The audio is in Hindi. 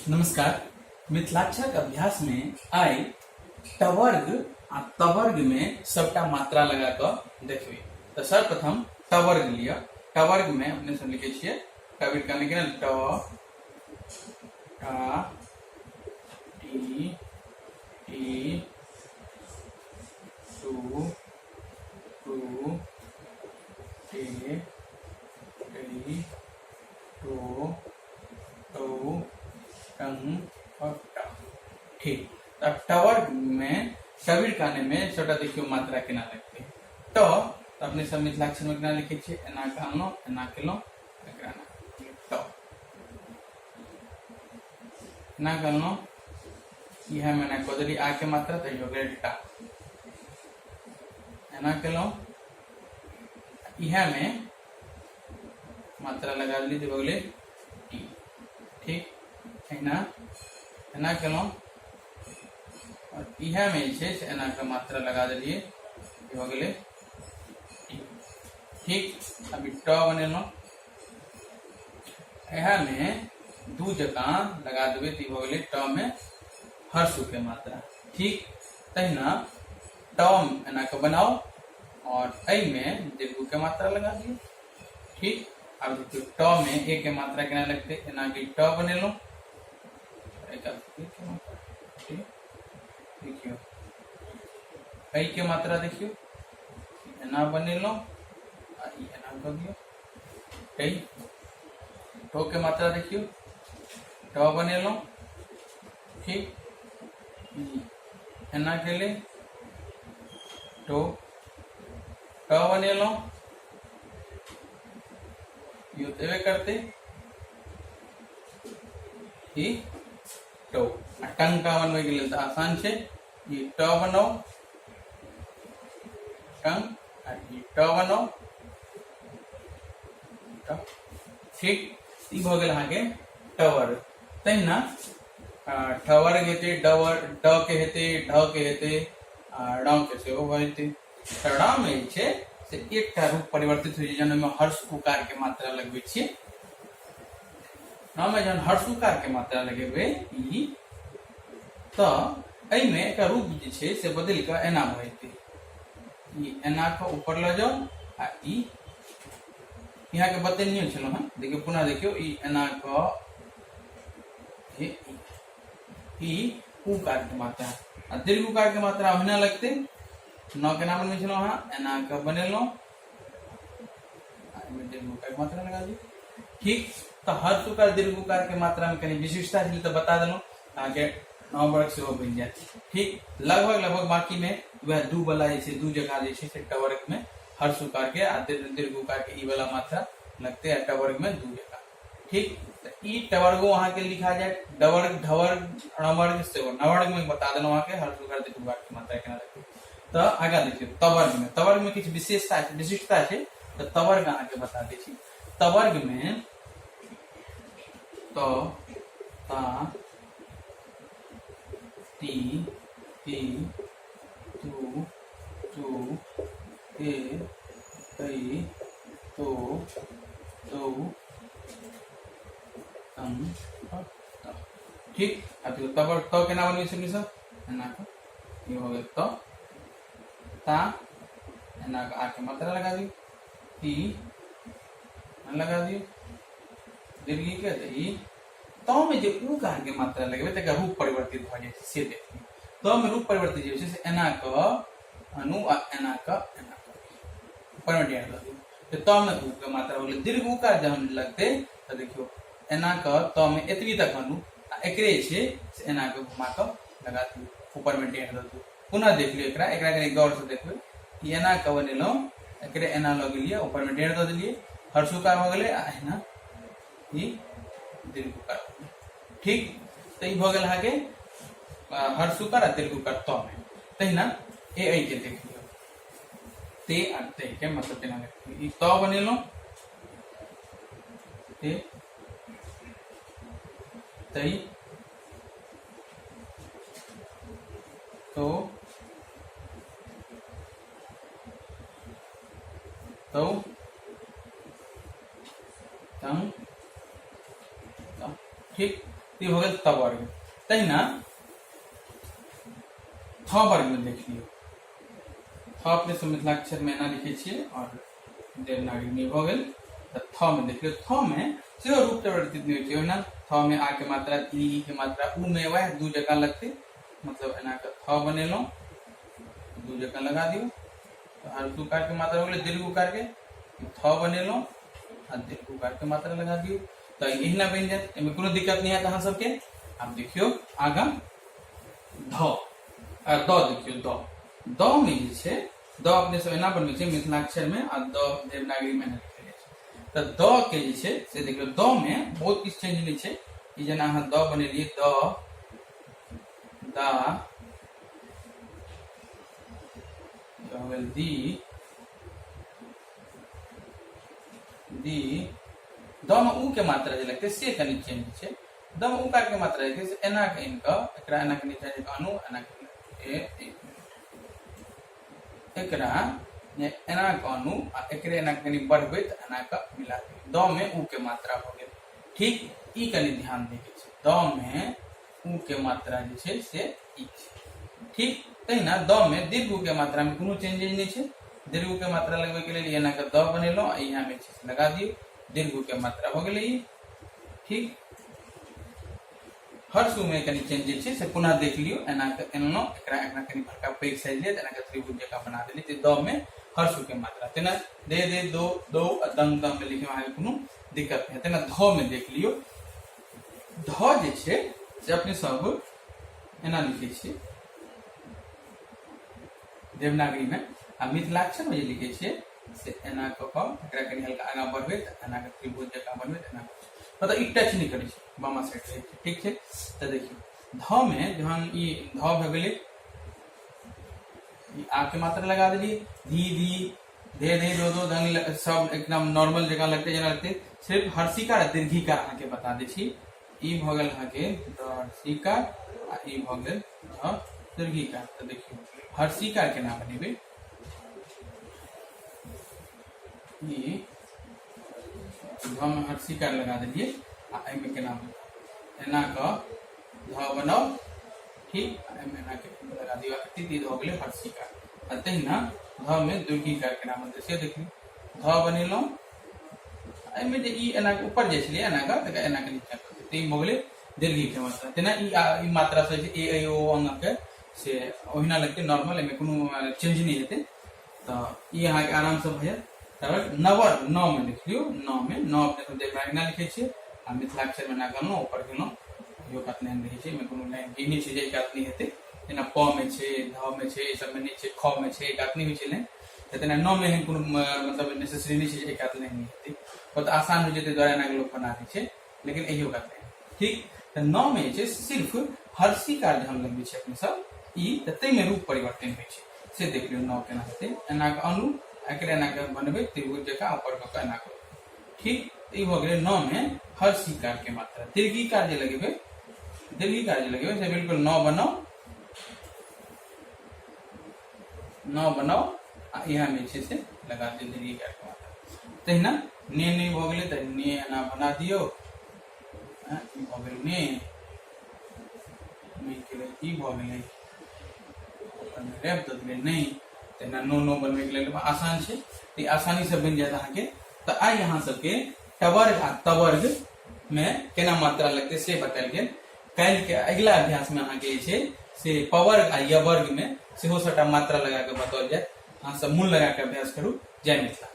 नमस्कार। मिथिलाक्षरक अभ्यास में आई टवर्ग आ तवर्ग में सबटा मात्रा लगा कर देखबे। तो सर्वप्रथम टवर्ग लिया। टवर्ग में अपने सब लिखे छे टवर्ग करने के ट टा टी टी टू टू टे टी टो टो टंग और टा। ठीक। अब टवर्ग में टविर काने में छोटा देखियो मात्रा केना लगते तो अपने सब मिथिलाक्षर में केना लिखे छे एना कहलो एना केलो एकरा ना तो एना कहलो यह में ना कोदरी आ के मात्रा तो हो गया टा एना केलो यह में मात्रा लगा ली तो बगले टी। ठीक एना एना केलो और यह में छे से एना का मात्रा लगा दिलिए हो गेले टी। ठीक अभी ट बनेलो यह में दू जका लगा देबे तो हो गेले ट में हर्षु के मात्रा। ठीक तहिना टम एना के बनाओ और ऐ में दीर्घ के मात्रा लगा दिए। ठीक अब देखियो ट में ए के मात्रा केना लगते एना के ट बनेलो देखियो ऐ के मात्रा देखियो एना बनेलो आ ई एना कर दियो ऐ टो के मात्रा देखियो ट बनेलो। ठीक एना के ले टो ट बनेलो यो देवे करते ई टो टंग का बनवे के लिए तो आसान छे ये ट बनाओ टंग और ये ट बनाओ ट। ठीक ई भ गेल अहाँ के टवर। तहिना ठवर हेते डवर ड के हेते ढ के हेते ड के सेहो भ जेते। ड में छे से एकटा रूप परिवर्तित होय छै जन में हर्ष उकार के मात्रा लगबै छियै में जन हर्ष उकार के मात्रा लगेबै ई तो ऐ में एक रूप जे छे से बदल के एना भ जेते ई एना के ऊपर ल जाओ आ ई यहाँ के बतेनियो छलो हां देखियो पुनः देखियो ई एना क ई उकार के मात्रा आ दीर्घ उकार के मात्रा होने लगते न के नाम में छलो हां एना के बनेलो आ में दीर्घ उकार के मात्रा लगा दी। ठीक तो हर्ष उकार दीर्घ उकार के मात्रा में कनी विशिष्टता छले तो बता देलो आगे नौ वर्ग से हो बन जाए। ठीक लगभग बाकी में वह दू वाला जैसे दू जगह जैसे टवर्ग में हर्ष उकार के आ दीर्घ उकार के ई वाला मात्रा लगते हैं टवर्ग में दू जगह। ठीक तो ई टवर्गो वहां के लिखा जाए डवर्ग ढवर्ग णवर्ग से नवर्ग में बता देलो वहां के हर्ष उकार दीर्घ उकार की मात्रा केना लगते। तो आगे देखियो तवर्ग में कुछ विशिष्टता है तो तवर्ग अहाँ के बता दै छी। तवर्ग में तो ता टी टी टू टू टे टे तो तो तम त। ठीक अब तो तवर्ग तो केना बनबै छै सब एना को ये हो गेल तो ता एना का आ के मात्रा लगा दियो टी लगा दियो दीर्घ के ई तो में जे उकार के मात्रा लगेबे त रूप परिवर्तित भ जाय छै से देखियो। तो में रूप परिवर्तित जे छै से एना क अनु आ एना क ऊपर में डेढ़ दियो तो में उ के मात्रा हो गेल। दीर्घ उकार जहन लगते तो देखियो एना क तो में एतबी तक अनु आ एकरे छै से एना के घुमा क लगा दियो ऊपर में डेढ़ दियो। पुनः देख लियो एकरा कनी गौर से देखबे ई एना क बनेलो एकरे एना ल गेलिए ऊपर में डेढ़ द देलिए हर्ष उकार हो गेले आ एना ई दीर्घ उकार। ठीक तो ई भ गेल अहाँ के हर्ष उकार आ दीर्घ उकार तो में। तहिना ए ऐ के देख लियो ते आ ते के मतलब केना लगते ई तो बनेलो ते तई तो तो तंग ठीक ई हो गेल त वर्ग। तहिना थ वर्ग में देख लियो, थ अपने से मिथिलाक्षर में एना लिखे छियै और देवनागरी में भ गेल। त थ में देख लियो, थ में सेहो रूप परिवर्तित नहीं होय छै। ओहिना थ में आ के मात्रा, ई के मात्रा, उ में वह दू जगह लगते, मतलब एना के थ बनेलो, दू जगह लगा दियो। तो हर्ष उकार के मात्रा हो गेलै दीर्घ उकार के, थ बनेलो आ दीर्घ उकार के मात्रा लगा दियो। तो एहिना बन जात, एमे कोनो दिक्कत नहीं है अहाँ सबके। अब देखियो आगा ध आ द देखियो, द में जे छै, द अपने सब एना बनबै छै मिथिलाक्षर में आ द देवनागरी में एना लिखल छै। त द के जे छै से देखियो, द में बहुत किछ चेंज नहीं छै। ई जेना अहाँ द बनेलिए, द, दा, हो गेल दी, दी, द में उ के मात्रा जे लगते से कनी चेंज छै। द में उकार के मात्रा जे छै एना के इनका, एकरा एना के नीचे अनु, एना के एकरा एना के अनु आ एकरे एना कनी बढ़बै त एना के मिला दे। द में उ के मात्रा हो गेल। ठीक, ई कनी ध्यान दे के छै, द में उ के मात्रा जे छै से ई छै। ठीक, तहिना द में दीर्घ उ के मात्रा में कोनो चेंजेज नहीं छै। दीर्घ उ के मात्रा लगबै के लेल एना के द बनेलो, यहाँ में छै लगा दियो, दीर्घ उ के मात्रा हो गेलै ई। ठीक, हर्ष में कनी चेंजेज छै से पुनः देख लियो, एना के एनो, एकरा एकरा कनी बड़का पैघ साइज ले, एना के त्रिभुज जका बना देली। त द में हर्ष के मात्रा, तेना दे दे, दो दो, दम दम में लिखे में कोनो दिक्कत नहीं। तेना ध में देख लियो, ध जे छै से अपने सब एना लिखे छियै देवनागरी में, आ मिथिलाक्षर में जे लिखे छियै से एना क क एकरा कनी हल्का आगा बढ़बै त एना के त्रिभुज जका बनबै, एना मतलब ई टच नहीं करे छै, बामा साइड रहे छै। ठीक छै, त देखियो ध में जहन ई ध भ गेलै, ई आ के मात्रा लगा देलिए, धी धी, धे धे, दो दो, धन, सब एकदम नॉर्मल जगह लगते, जेना लगते। सिर्फ हर्षिकार आ दीर्घिकार अहाँ के बता दै छी। ई भ गेल अहाँ के द हर्षिकार आ ई भ गेल ध दीर्घिकार। त देखियो हर्षिकार केना बनेबै, ई ध में हर्षिकार लगा दिलिए आ एमे केना एना क ध बनाओ। ठीक, एमे एना के लगा दियो, तिथि ध गेलै हर्षिकार। आ तहिना ध में दीर्घिकार केना बनतै से देखियो, ध बनेलो, एमे जे ई एना के ऊपर जे छलै एना के, त एना के नीचा क देतै, ई भ गेलै दीर्घिकार मात्रा। तेना ई मात्रा से जे ए ओ अंग के से ओहिना लगतै नॉर्मल, एमे कोनो चेंज नहीं हेतै। त ई अहाँ के आराम से भ जायत। नवर न में लिख लियो, न में न अपने सब देवनागरी ना लिखे छियै आ मिथिलाक्षर में ना गनो ऊपर गेनो, यो बात नहीं रहे छै, में कोनो लाइन ई नहीं छै जे एक आदमी हेतै। जेना प में छै, ध में छै, ई सब में नहीं छै, ख में छै, एक आदमी होय छै ने। तेना न में कोनो मतलब नेसेसरी नहीं छै जे एक आदमी नहीं हेतै, बहुत आसान हो जेतै, द्वारा ना लोग बना दै छै, लेकिन एहियो बात नहीं। ठीक, त न में छै सिर्फ हर्षिकार जहन लगबै छै अपने सब ई, त तै में रूप परिवर्तन होय छै से देख लियो। न केना हेतै, एना के अनु, एकरे एना के बनबै त्रिभुज जका ऊपर क एना करू। ठीक, ई भ गेलै न में हर्षिकार के मात्रा। दीर्घिकार जे लगेबै, दीर्घिकार जे लगेबै से बिल्कुल न बनाओ, न बनाओ आ यहाँ में छै से लगा दियो दीर्घिकार के मात्रा। तहिना ने ने भ गेलै त ने एना बना दियो, ई भ गेलै ने, ने के लेल ई भ गेलै, अपन रैप द देबै नहीं। तेना नो नो बनबै के लेल आसान छै, त आसानी से बन जायत अहाँ के। त आइ अहाँ सबके टवर्ग आ तवर्ग में केना मात्रा लगते से बतायल गेल। काल्हि के अगला अभ्यास में अहाँ के छै से पवर्ग आ यवर्ग में सेहो सबटा मात्रा लगा के बताओल जायत। अहाँ सब मूल लगा के अभ्यास करू। जय मिथिला।